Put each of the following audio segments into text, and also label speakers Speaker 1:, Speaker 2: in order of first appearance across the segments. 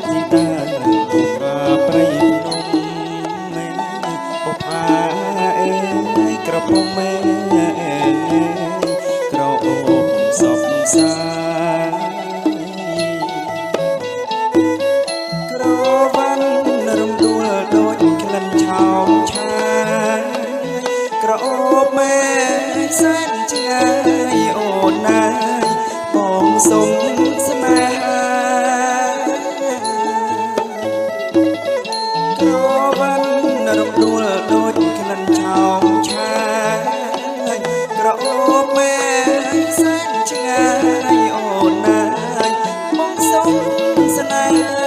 Speaker 1: ទីតាបុផាប្រៃនំបុផាអេក្រពុំមេក្រអូបសពសាក្រវ៉ាន់រំដួលដូចក្លិនឆោមឆាយក្រអូបមេសែនឆ្ងាយអូនណាយបងសុំស្នេហាក្រវ៉ាន់រំដួលដូចក្លិនឆោមឆាយក្រអូបមេសែនឆ្ងាយអូនណាយបងសុំស្នេហា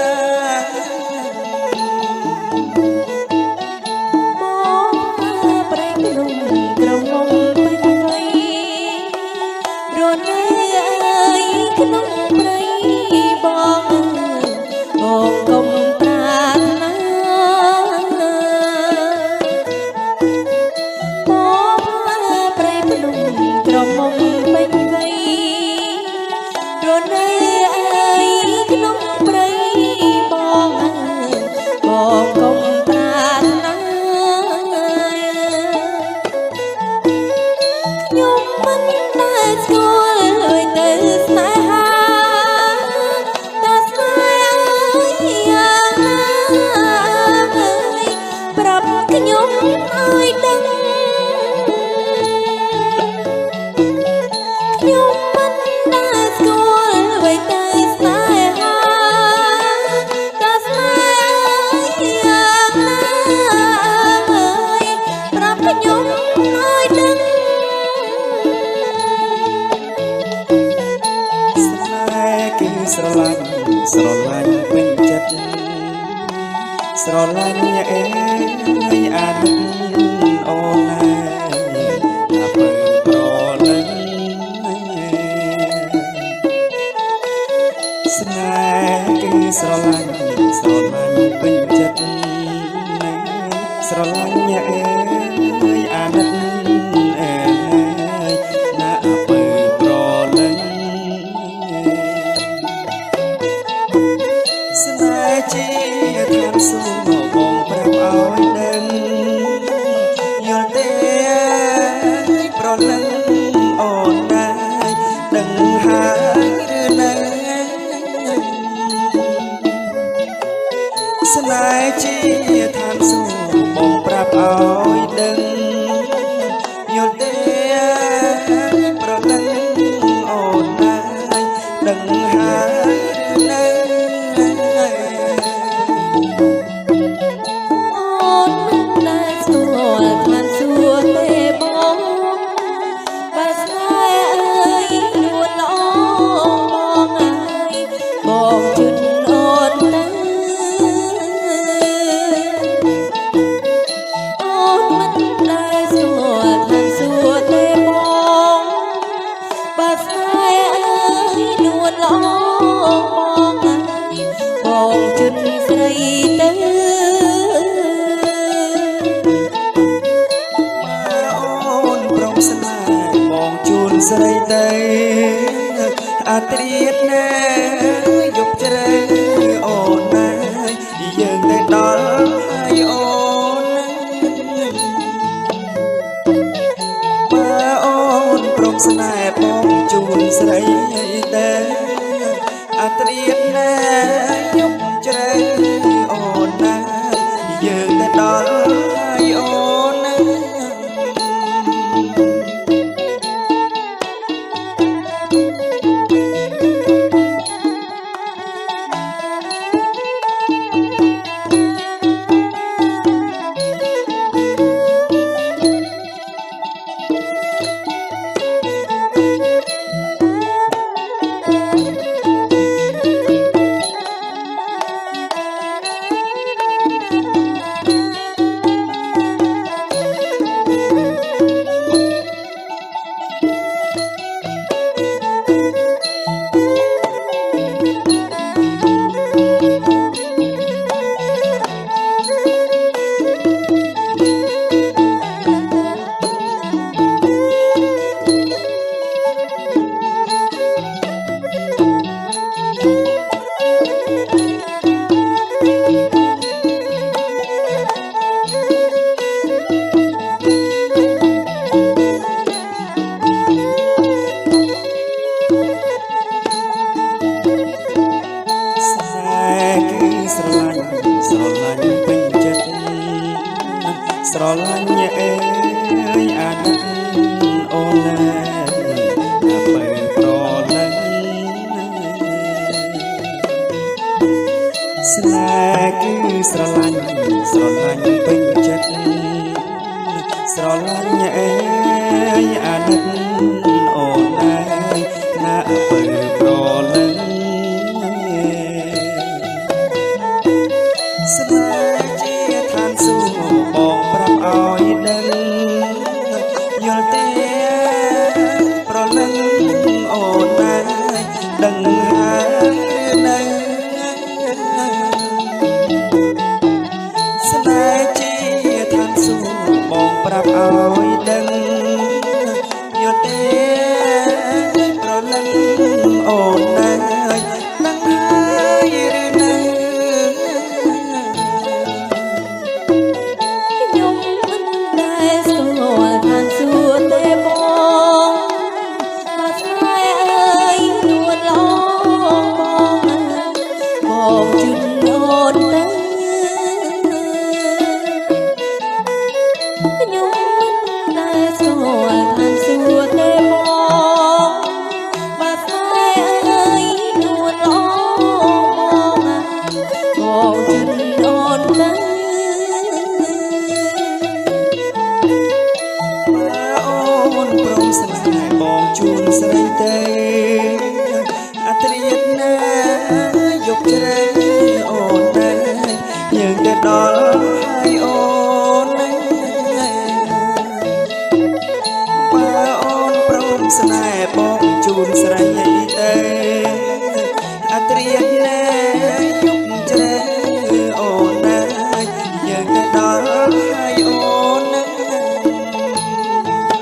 Speaker 1: ស្រឡាញ់ពេញចិត្តស្រឡាញ់អេអាណិតអូនណាអាពើប្រលឹងស្នេហ៍គឺស្រឡាញ់ពេញចិត្តស្រឡាញ់អេអាណិតអេណាអាពើប្រលឹងជាធានសួរបងប្រាប់ឲ្យដឹងយល់ទេប្រលឹងអូនណាយដឹងហើយឬនៅស្នេហ៍ជាធានសួរបងប្រាប់ឲ្យដឹងយល់ទេប្រលឹងអូនណាយដឹងហើយឬនៅស្រីទៅអាត្រៀតណាយប់ជ្រៅអូនណាយើងទៅដល់ហើយអូនបើអូនព្រមស្នេហ៍បងជូនស្រីទៅអាត្រៀតណាយប់ជ្រៅអូនណាយើងទៅដល់ហើយអូនណា ស្រឡាញ់ស្រឡាញ់ពេញចិត្តស្រឡាញ់អើយអាណិតអូនណាដល់ពេលប្រលឹងស្នេហ៍គឺស្រឡាញ់ស្រឡាញ់ពេញចិត្តស្រឡាញ់អើយអាណិតអូនណាដល់ពេលប្រលឹងស្នេហ៍ជាឋានសួគ៌បងប្រាប់ឲ្យដឹងយល់ទេប្រលឹងអូនណាដឹងហើយនៅស្នេហ៍ជាឋានសួគ៌បងប្រាប់ឲ្យដឹងយល់ទេប្រលឹងអូនណាដឹងហើយឬនៅ
Speaker 2: ខ្ញុំមិនដែលស្គាល់ឋានសួគ៌ទេបងបើស្នេហ៍អើយនួនល្អបងជូនអូនទៅខ្ញុំមិនដែលស្គាល់ឋានសួគ៌ទេបងបើស្នេហ៍អើយនួនល្អបងជូនអូនទៅ
Speaker 1: អូនព្រមស្នេហ៍បងជូនស្រីទេអត្រៀតណាយកជ្រៅអូនណាយើងទៅដល់ហើយអូនណាបើអូនព្រមស្នេហ៍បងជូនស្រីទេអត្រៀតណា